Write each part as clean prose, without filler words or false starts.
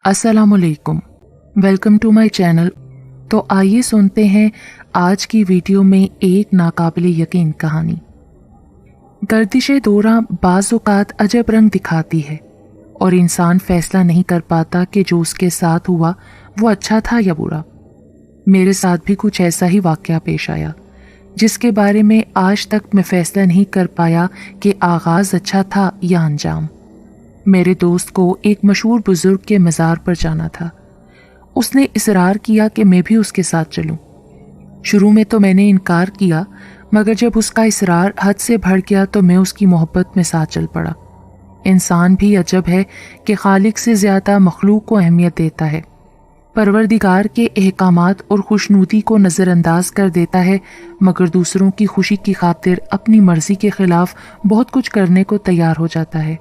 अस्सलाम वालेकुम, welcome to my channel. तो आइए सुनते हैं आज की वीडियो में एक नाकाबिले यकीन कहानी। गर्दिश दौरा बाज़ औक़ात अजब रंग दिखाती है और इंसान फैसला नहीं कर पाता कि जो उसके साथ हुआ वो अच्छा था या बुरा। मेरे साथ भी कुछ ऐसा ही वाक़या पेश आया जिसके बारे में आज तक मैं फैसला नहीं कर पाया कि आगाज़ अच्छा था या अंजाम। मेरे दोस्त को एक मशहूर बुजुर्ग के मज़ार पर जाना था। उसने इसरार किया कि मैं भी उसके साथ चलूं। शुरू में तो मैंने इनकार किया, मगर जब उसका इसरार हद से बढ़ गया तो मैं उसकी मोहब्बत में साथ चल पड़ा। इंसान भी अजब है कि खालिक से ज़्यादा मखलूक को अहमियत देता है, परवरदिगार के अहकामात और खुशनुदी को नज़रअंदाज कर देता है, मगर दूसरों की खुशी की खातिर अपनी मर्ज़ी के ख़िलाफ़ बहुत कुछ करने को तैयार हो जाता है।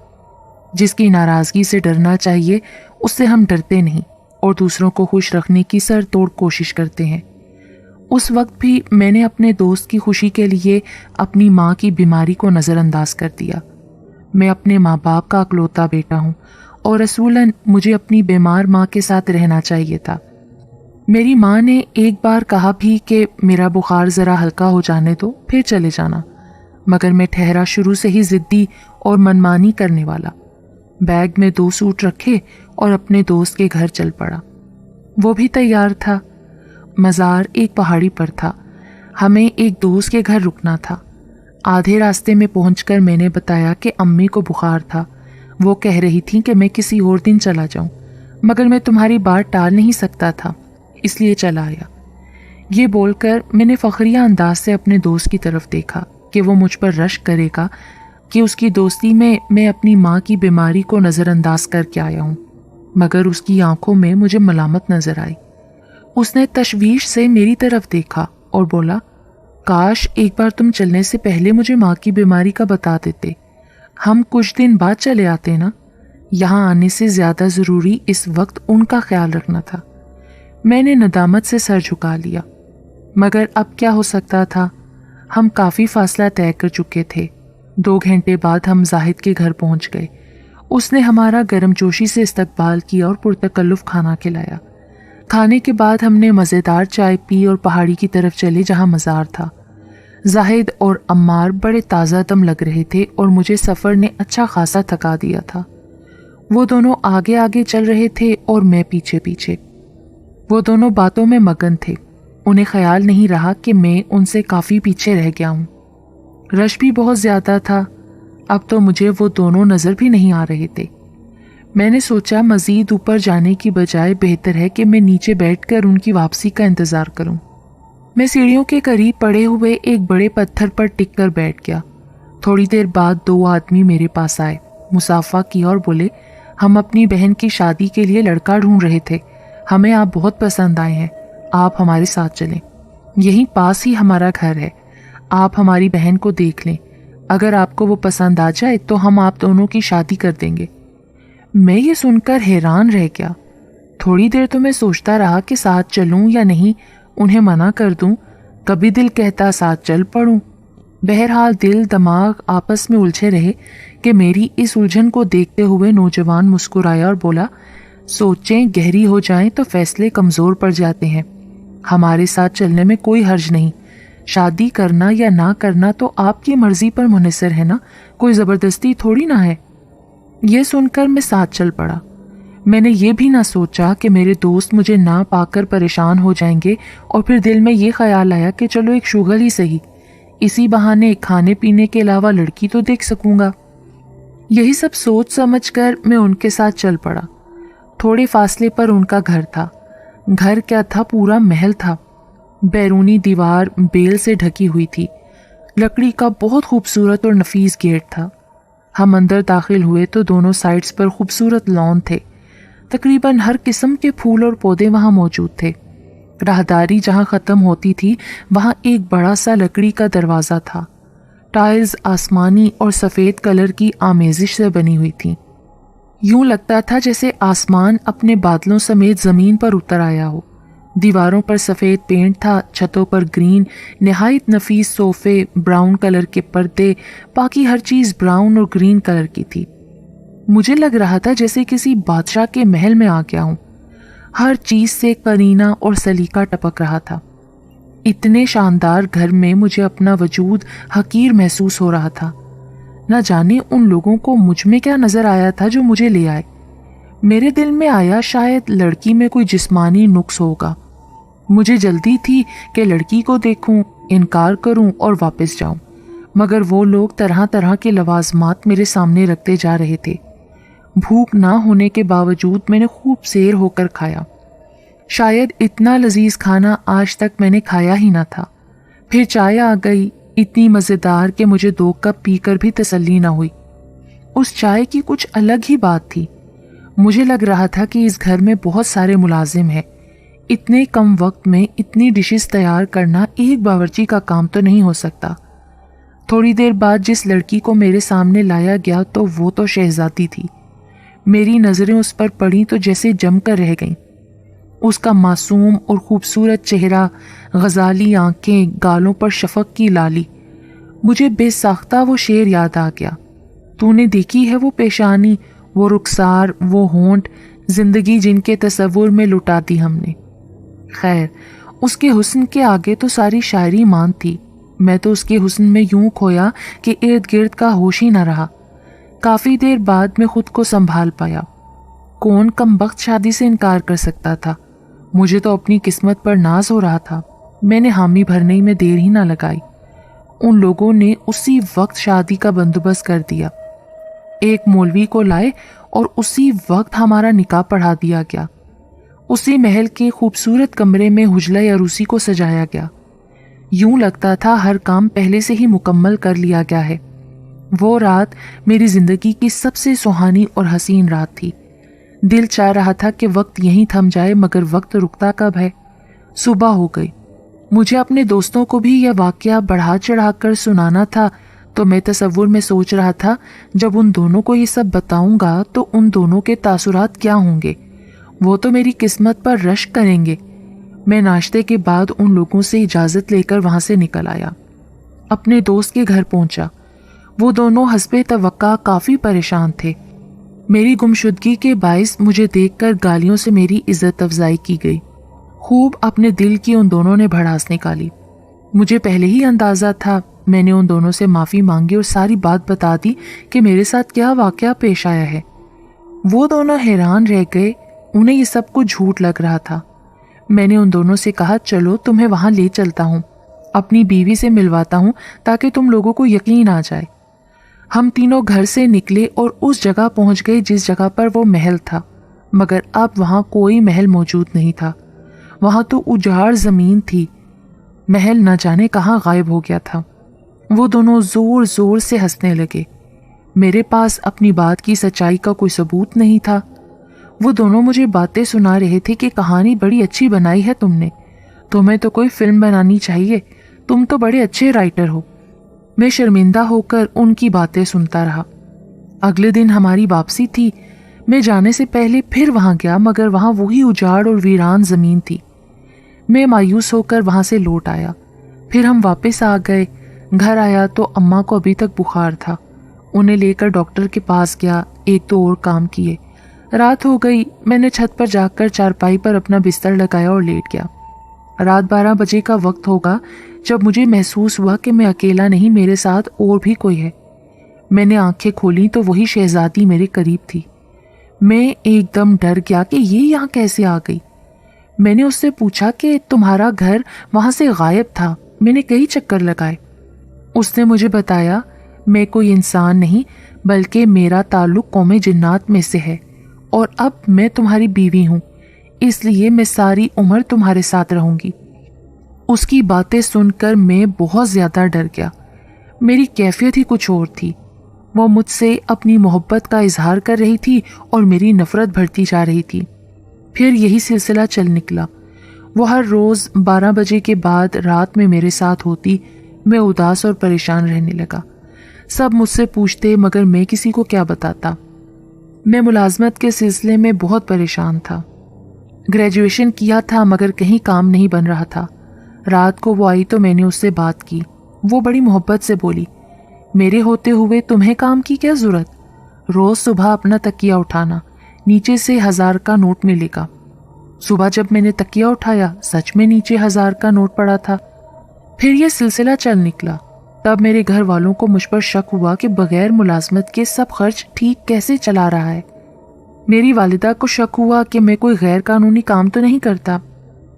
जिसकी नाराज़गी से डरना चाहिए उससे हम डरते नहीं और दूसरों को खुश रखने की सर तोड़ कोशिश करते हैं। उस वक्त भी मैंने अपने दोस्त की खुशी के लिए अपनी माँ की बीमारी को नज़रअंदाज कर दिया। मैं अपने माँ बाप का इकलौता बेटा हूँ और रसूलन मुझे अपनी बीमार माँ के साथ रहना चाहिए था। मेरी माँ ने एक बार कहा भी कि मेरा बुखार ज़रा हल्का हो जाने दो फिर चले जाना, मगर मैं ठहरा शुरू से ही ज़िद्दी और मनमानी करने वाला। बैग में 2 सूट रखे और अपने दोस्त के घर चल पड़ा। वो भी तैयार था। मज़ार एक पहाड़ी पर था। हमें एक दोस्त के घर रुकना था। आधे रास्ते में पहुंचकर मैंने बताया कि अम्मी को बुखार था। वो कह रही थी कि मैं किसी और दिन चला जाऊं, मगर मैं तुम्हारी बात टाल नहीं सकता था, इसलिए चला आया। ये बोलकर मैंने फ़खरिया अंदाज से अपने दोस्त की तरफ देखा कि वो मुझ पर रश्क करेगा कि उसकी दोस्ती में मैं अपनी माँ की बीमारी को नज़रअंदाज करके आया हूँ, मगर उसकी आंखों में मुझे मलामत नज़र आई। उसने तशवीश से मेरी तरफ देखा और बोला, काश एक बार तुम चलने से पहले मुझे माँ की बीमारी का बता देते, हम कुछ दिन बाद चले आते ना। यहाँ आने से ज़्यादा ज़रूरी इस वक्त उनका ख्याल रखना था। मैंने नदामत से सर झुका लिया, मगर अब क्या हो सकता था। हम काफ़ी फासला तय कर चुके थे। 2 घंटे बाद हम जाहिद के घर पहुंच गए। उसने हमारा गर्मजोशी से इस्तकबाल किया और पुरतकल्लुफ़ खाना खिलाया। खाने के बाद हमने मज़ेदार चाय पी और पहाड़ी की तरफ चले जहां मज़ार था। जाहिद और अम्मार बड़े ताज़ा दम लग रहे थे और मुझे सफ़र ने अच्छा खासा थका दिया था। वो दोनों आगे आगे चल रहे थे और मैं पीछे पीछे। वो दोनों बातों में मगन थे। उन्हें ख्याल नहीं रहा कि मैं उनसे काफ़ी पीछे रह गया हूँ। रश भी बहुत ज़्यादा था। अब तो मुझे वो दोनों नज़र भी नहीं आ रहे थे। मैंने सोचा मज़ीद ऊपर जाने की बजाय बेहतर है कि मैं नीचे बैठकर उनकी वापसी का इंतज़ार करूं। मैं सीढ़ियों के करीब पड़े हुए एक बड़े पत्थर पर टिक कर बैठ गया। थोड़ी देर बाद 2 आदमी मेरे पास आए, मुसाफा किया और बोले, हम अपनी बहन की शादी के लिए लड़का ढूंढ रहे थे, हमें आप बहुत पसंद आए हैं, आप हमारे साथ चलें। यहीं पास ही हमारा घर है, आप हमारी बहन को देख लें, अगर आपको वो पसंद आ जाए तो हम आप दोनों की शादी कर देंगे। मैं ये सुनकर हैरान रह गया। थोड़ी देर तो मैं सोचता रहा कि साथ चलूं या नहीं, उन्हें मना कर दूं। कभी दिल कहता साथ चल पड़ूं। बहरहाल दिल दिमाग आपस में उलझे रहे कि मेरी इस उलझन को देखते हुए नौजवान मुस्कुराया और बोला, सोचें गहरी हो जाएं तो फैसले कमज़ोर पड़ जाते हैं। हमारे साथ चलने में कोई हर्ज नहीं। शादी करना या ना करना तो आपकी मर्जी पर मुनहसर है ना, कोई ज़बरदस्ती थोड़ी ना है। यह सुनकर मैं साथ चल पड़ा। मैंने ये भी ना सोचा कि मेरे दोस्त मुझे ना पाकर परेशान हो जाएंगे और फिर दिल में ये ख्याल आया कि चलो एक शुगल ही सही, इसी बहाने खाने पीने के अलावा लड़की तो देख सकूंगा। यही सब सोच समझकर मैं उनके साथ चल पड़ा। थोड़े फासले पर उनका घर था। घर क्या था, पूरा महल था। बैरूनी दीवार बेल से ढकी हुई थी। लकड़ी का बहुत खूबसूरत और नफीस गेट था। हम अंदर दाखिल हुए तो दोनों साइड्स पर खूबसूरत लॉन थे। तकरीबन हर किस्म के फूल और पौधे वहाँ मौजूद थे। राहदारी जहाँ ख़त्म होती थी वहाँ एक बड़ा सा लकड़ी का दरवाज़ा था। टाइल्स आसमानी और सफ़ेद कलर की आमेजिश से बनी हुई थी। यूं लगता था जैसे आसमान अपने बादलों समेत ज़मीन पर उतर आया हो। दीवारों पर सफ़ेद पेंट था, छतों पर ग्रीन नहायत नफीस सोफ़े, ब्राउन कलर के पर्दे, बाकी हर चीज़ ब्राउन और ग्रीन कलर की थी। مجھے لگ رہا تھا جیسے کسی بادشاہ کے محل میں آ گیا ہوں۔ ہر چیز سے قرینہ اور سلیقہ ٹپک رہا تھا۔ اتنے شاندار گھر میں مجھے اپنا وجود حقیر محسوس ہو رہا تھا۔ نہ جانے ان لوگوں کو مجھ میں کیا نظر آیا تھا جو مجھے لے آئے۔ میرے دل میں آیا شاید لڑکی میں کوئی جسمانی نقص ہوگا۔ مجھے جلدی تھی کہ لڑکی کو دیکھوں، انکار کروں اور واپس جاؤں، مگر وہ لوگ طرح طرح کے لوازمات میرے سامنے رکھتے جا رہے تھے۔ بھوک نہ ہونے کے باوجود میں نے خوب سیر ہو کر کھایا۔ شاید اتنا لذیذ کھانا آج تک میں نے کھایا ہی نہ تھا۔ پھر چائے آ گئی، اتنی مزیدار کہ مجھے 2 کپ پی کر بھی تسلی نہ ہوئی۔ اس چائے کی کچھ الگ ہی بات تھی۔ مجھے لگ رہا تھا کہ اس گھر میں بہت سارے ملازم ہیں۔ اتنے کم وقت میں اتنی ڈشز تیار کرنا ایک باورچی کا کام تو نہیں ہو سکتا۔ تھوڑی دیر بعد جس لڑکی کو میرے سامنے لایا گیا تو وہ تو شہزادی تھی۔ میری نظریں اس پر پڑیں تو جیسے جم کر رہ گئیں۔ اس کا معصوم اور خوبصورت چہرہ، غزالی آنکھیں، گالوں پر شفق کی لالی، مجھے بے ساختہ وہ شعر یاد آ گیا۔ تو نے دیکھی ہے وہ پیشانی، وہ رخسار، وہ ہونٹ، زندگی جن کے تصور میں لٹا دی ہم نے۔ خیر، اس کے حسن کے آگے تو ساری شاعری مان تھی۔ میں تو اس کے حسن میں یوں کھویا کہ ارد گرد کا ہوش ہی نہ رہا۔ کافی دیر بعد میں خود کو سنبھال پایا۔ کون کم بخت شادی سے انکار کر سکتا تھا؟ مجھے تو اپنی قسمت پر ناز ہو رہا تھا۔ میں نے حامی بھرنے میں دیر ہی نہ لگائی۔ ان لوگوں نے اسی وقت شادی کا بندوبست کر دیا۔ ایک مولوی کو لائے اور اسی وقت ہمارا نکاح پڑھا دیا گیا۔ اسی محل کے خوبصورت کمرے میں حجلہ عروسی کو سجایا گیا۔ یوں لگتا تھا ہر کام پہلے سے ہی مکمل کر لیا گیا ہے۔ وہ رات میری زندگی کی سب سے سہانی اور حسین رات تھی۔ دل چاہ رہا تھا کہ وقت یہیں تھم جائے، مگر وقت رکتا کب ہے۔ صبح ہو گئی۔ مجھے اپنے دوستوں کو بھی یہ واقعہ بڑھا چڑھا کر سنانا تھا، تو میں تصور میں سوچ رہا تھا جب ان دونوں کو یہ سب بتاؤں گا تو ان دونوں کے تاثرات کیا ہوں گے۔ وہ تو میری قسمت پر رشک کریں گے۔ میں ناشتے کے بعد ان لوگوں سے اجازت لے کر وہاں سے نکل آیا۔ اپنے دوست کے گھر پہنچا۔ وہ دونوں حسب توقع کافی پریشان تھے۔ میری گمشدگی کے باعث مجھے دیکھ کر گالیوں سے میری عزت افزائی کی گئی۔ خوب اپنے دل کی ان دونوں نے بھڑاس نکالی۔ مجھے پہلے ہی اندازہ تھا۔ میں نے ان دونوں سے معافی مانگی اور ساری بات بتا دی کہ میرے ساتھ کیا واقعہ پیش آیا ہے۔ وہ دونوں حیران رہ گئے، انہیں یہ سب کچھ جھوٹ لگ رہا تھا۔ میں نے ان دونوں سے کہا چلو تمہیں وہاں لے چلتا ہوں، اپنی بیوی سے ملواتا ہوں تاکہ تم لوگوں کو یقین آ جائے۔ ہم تینوں گھر سے نکلے اور اس جگہ پہنچ گئے جس جگہ پر وہ محل تھا، مگر اب وہاں کوئی محل موجود نہیں تھا۔ وہاں تو اجاڑ زمین تھی۔ محل نہ جانے کہاں غائب ہو گیا تھا۔ وہ دونوں زور زور سے ہنسنے لگے۔ میرے پاس اپنی بات کی سچائی کا کوئی ثبوت نہیں تھا۔ وہ دونوں مجھے باتیں سنا رہے تھے کہ کہانی بڑی اچھی بنائی ہے تم نے، تمہیں تو کوئی فلم بنانی چاہیے، تم تو بڑے اچھے رائٹر ہو۔ میں شرمندہ ہو کر ان کی باتیں سنتا رہا۔ اگلے دن ہماری واپسی تھی۔ میں جانے سے پہلے پھر وہاں گیا، مگر وہاں وہی اجاڑ اور ویران زمین تھی۔ میں مایوس ہو کر وہاں سے لوٹ آیا۔ پھر ہم واپس آ گئے۔ گھر آیا تو اماں کو ابھی تک بخار تھا۔ انہیں لے کر ڈاکٹر کے پاس گیا، 1-2 اور کام کیے۔ رات ہو گئی۔ میں نے چھت پر جا کر چارپائی پر اپنا بستر لگایا اور لیٹ گیا۔ رات 12 بجے کا وقت ہوگا جب مجھے محسوس ہوا کہ میں اکیلا نہیں، میرے ساتھ اور بھی کوئی ہے۔ میں نے آنکھیں کھولیں تو وہی شہزادی میرے قریب تھی۔ میں ایک دم ڈر گیا کہ یہ یہاں کیسے آ گئی۔ میں نے اس سے پوچھا کہ تمہارا گھر وہاں سے غائب تھا، میں نے کئی چکر لگائے۔ اس نے مجھے بتایا میں کوئی انسان نہیں بلکہ میرا تعلق قوم جنات میں سے ہے، اور اب میں تمہاری بیوی ہوں، اس لیے میں ساری عمر تمہارے ساتھ رہوں گی۔ اس کی باتیں سن کر میں بہت زیادہ ڈر گیا۔ میری کیفیت ہی کچھ اور تھی۔ وہ مجھ سے اپنی محبت کا اظہار کر رہی تھی اور میری نفرت بڑھتی جا رہی تھی۔ پھر یہی سلسلہ چل نکلا۔ وہ ہر روز 12 بجے کے بعد رات میں میرے ساتھ ہوتی۔ میں اداس اور پریشان رہنے لگا۔ سب مجھ سے پوچھتے مگر میں کسی کو کیا بتاتا۔ میں ملازمت کے سلسلے میں بہت پریشان تھا۔ گریجویشن کیا تھا مگر کہیں کام نہیں بن رہا تھا۔ رات کو وہ آئی تو میں نے اس سے بات کی۔ وہ بڑی محبت سے بولی، میرے ہوتے ہوئے تمہیں کام کی کیا ضرورت؟ रोज सुबह अपना तकिया उठाना, नीचे से 1000 का नोट मिलेगा। सुबह जब मैंने तकिया उठाया, सच में नीचे 1000 का नोट पड़ा था। फिर यह सिलसिला चल निकला। तब मेरे घर वालों को मुझ पर शक हुआ कि बगैर मुलाजमत के सब खर्च ठीक कैसे चला रहा है। मेरी वालिदा को शक हुआ कि मैं कोई गैर कानूनी काम तो नहीं करता।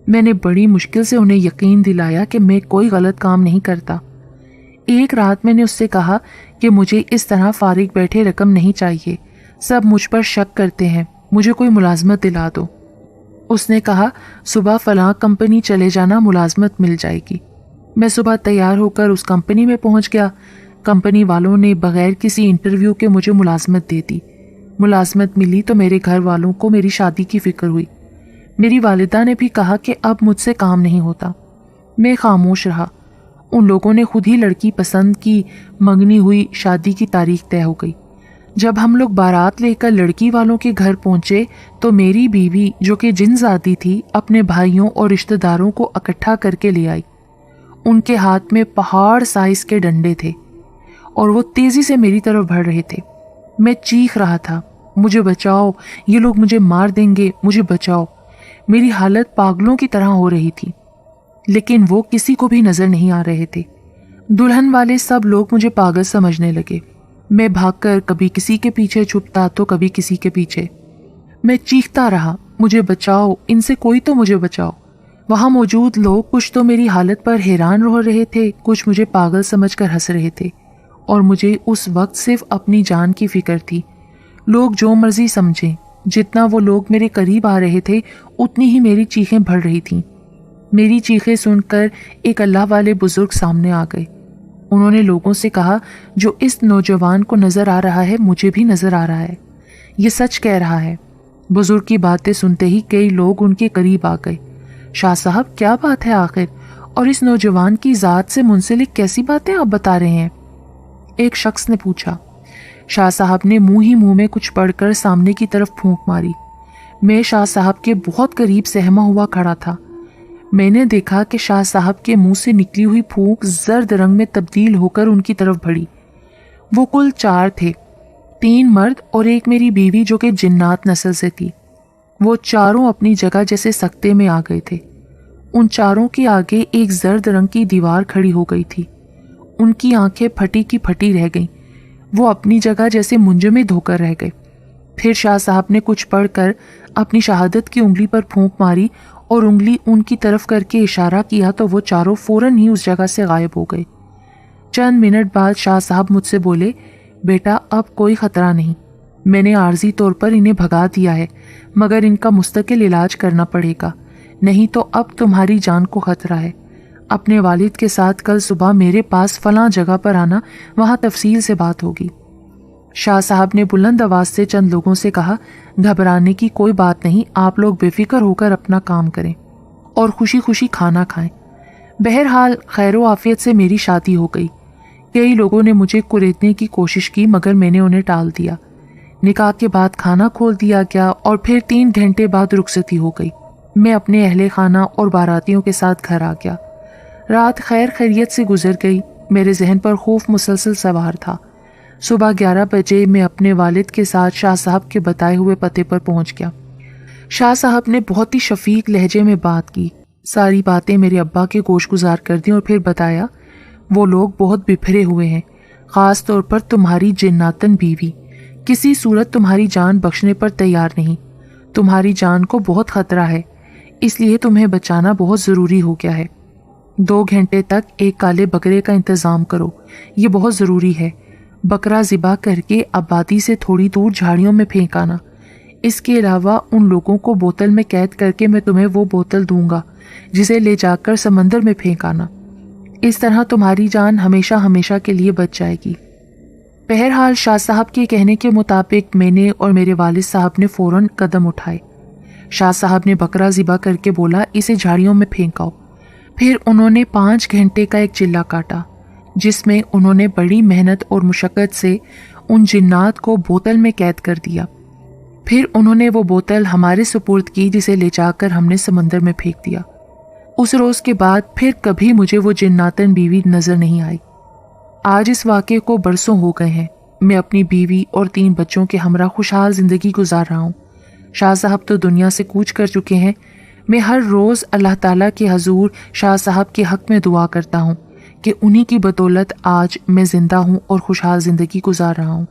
मैंने बड़ी मुश्किल से उन्हें यकीन दिलाया कि मैं कोई गलत काम नहीं करता। एक रात मैंने उससे कहा कि मुझे इस तरह फारिग बैठे रकम नहीं चाहिए, सब मुझ पर शक करते हैं, मुझे कोई मुलाजमत दिला दो। उसने कहा, सुबह फलां कंपनी चले जाना, मुलाजमत मिल जाएगी। मैं सुबह तैयार होकर उस कंपनी में पहुंच गया। कंपनी वालों ने बगैर किसी इंटरव्यू के मुझे मुलाजमत दे दी। मुलाजमत मिली तो मेरे घर वालों को मेरी शादी की फिक्र हुई। मेरी वालिदा ने भी कहा कि अब मुझसे काम नहीं होता। मैं खामोश रहा। उन लोगों ने खुद ही लड़की पसंद की, मंगनी हुई, शादी की तारीख तय हो गई। जब हम लोग बारात लेकर लड़की वालों के घर पहुंचे तो मेरी बीवी, जो कि जिनजादी थी, अपने भाइयों और रिश्तेदारों को इकट्ठा करके ले आई। उनके हाथ में पहाड़ साइज के डंडे थे और वो तेजी से मेरी तरफ बढ़ रहे थे। मैं चीख रहा था, मुझे बचाओ, ये लोग मुझे मार देंगे, मुझे बचाओ। मेरी हालत पागलों की तरह हो रही थी, लेकिन वो किसी को भी नजर नहीं आ रहे थे। दुल्हन वाले सब लोग मुझे पागल समझने लगे। मैं भागकर कभी किसी के पीछे छुपता तो कभी किसी के पीछे। मैं चीखता रहा, मुझे बचाओ, इनसे कोई तो मुझे बचाओ। वहां मौजूद लोग कुछ तो मेरी हालत पर हैरान हो रहे थे, कुछ मुझे पागल समझकर हंस रहे थे, और मुझे उस वक्त सिर्फ अपनी जान की फिक्र थी। लोग जो मर्जी समझें, जितना वो लोग मेरे करीब आ रहे थे उतनी ही मेरी चीखें बढ़ रही थीं। मेरी चीखें सुनकर एक अल्लाह वाले बुजुर्ग सामने आ गए। उन्होंने लोगों से कहा, जो इस नौजवान को नजर आ रहा है मुझे भी नजर आ रहा है, ये सच कह रहा है। बुजुर्ग की बातें सुनते ही कई लोग उनके करीब आ गए। शाह साहब, क्या बात है आखिर, और इस नौजवान की जात से मुंसलिक कैसी बातें आप बता रहे हैं? एक शख्स ने पूछा। शाह साहब ने मुंह ही मुंह में कुछ पढ़कर सामने की तरफ फूंक मारी। मैं शाह साहब के बहुत करीब सहमा हुआ खड़ा था। मैंने देखा कि शाह साहब के मुंह से निकली हुई फूंक जर्द रंग में तब्दील होकर उनकी तरफ बढ़ी। वो कुल 4 थे, 3 मर्द और एक मेरी बीवी, जो कि जिन्नात नस्ल से थी। वो चारों अपनी जगह जैसे सख्ते में आ गए थे। उन चारों के आगे एक जर्द रंग की दीवार खड़ी हो गई थी। उनकी आंखें फटी की फटी रह गईं। वो अपनी जगह जैसे मुंजमद होकर रह गए। फिर शाह साहब ने कुछ पढ़कर अपनी शहादत की उंगली पर फूंक मारी और उंगली उनकी तरफ करके इशारा किया तो वो चारों फौरन ही उस जगह से गायब हो गए। चंद मिनट बाद शाह साहब मुझसे बोले, बेटा अब कोई खतरा नहीं, मैंने आर्जी तौर पर इन्हें भगा दिया है, मगर इनका मुस्तकिल इलाज करना पड़ेगा, नहीं तो अब तुम्हारी जान को खतरा है। अपने वालिद के साथ कल सुबह मेरे पास फलां जगह पर आना, वहां तफसील से बात होगी। शाह साहब ने बुलंद आवाज से चंद लोगों से कहा, घबराने की कोई बात नहीं, आप लोग बेफिक्र होकर अपना काम करें और खुशी खुशी खाना खाएं। बहरहाल खैर आफियत से मेरी शादी हो गई। कई लोगों ने मुझे कुरेदने की कोशिश की, मगर मैंने उन्हें टाल दिया। निकाह के बाद खाना खोल दिया गया और फिर 3 घंटे बाद रुखसती हो गई। मैं अपने अहले खाना और बारातियों के साथ घर आ गया। रात खैर खैरियत से गुजर गई। मेरे जहन पर खौफ मुसलसल सवार था। सुबह 11 बजे मैं अपने वालिद के साथ शाह साहब के बताए हुए पते पर पहुंच गया। शाह साहब ने बहुत ही शफीक लहजे में बात की, सारी बातें मेरे अब्बा के गोश गुजार कर दी और फिर बताया, वो लोग बहुत बिफरे हुए हैं, ख़ास तौर पर तुम्हारी जिन्नातन बीवी किसी सूरत तुम्हारी जान बख्शने पर तैयार नहीं। तुम्हारी जान को बहुत खतरा है, इसलिए तुम्हें बचाना बहुत ज़रूरी हो गया है। 2 घंटे तक एक काले बकरे का इंतज़ाम करो, ये बहुत ज़रूरी है। बकरा ज़िबा करके आबादी से थोड़ी दूर झाड़ियों में फेंक आना। इसके अलावा उन लोगों को बोतल में कैद करके मैं तुम्हें वो बोतल दूंगा, जिसे ले जाकर समंदर में फेंक आना। इस तरह तुम्हारी जान हमेशा हमेशा के लिए बच जाएगी। बहरहाल शाह साहब के कहने के मुताबिक मैंने और मेरे वालिद साहब ने फ़ौरन कदम उठाए। शाह साहब ने बकरा ज़िबा करके बोला, इसे झाड़ियों में फेंकाओ। फिर उन्होंने 5 घंटे का एक चिल्ला काटा, जिसमें उन्होंने बड़ी मेहनत और मुशक्क़त से उन जिन्नात को बोतल में कैद कर दिया। फिर उन्होंने वो बोतल हमारे सुपुर्द की, जिसे ले जाकर हमने समंदर में फेंक दिया। उस रोज़ के बाद फिर कभी मुझे वो जिन्नातन बीवी नज़र नहीं आई। आज इस वाक़े को बरसों हो गए हैं। میں اپنی بیوی اور 3 بچوں کے ہمراہ خوشحال زندگی گزار رہا ہوں۔ شاہ صاحب تو دنیا سے کوچ کر چکے ہیں۔ میں ہر روز اللہ تعالیٰ کے حضور شاہ صاحب کے حق میں دعا کرتا ہوں کہ انہی کی بدولت آج میں زندہ ہوں اور خوشحال زندگی گزار رہا ہوں۔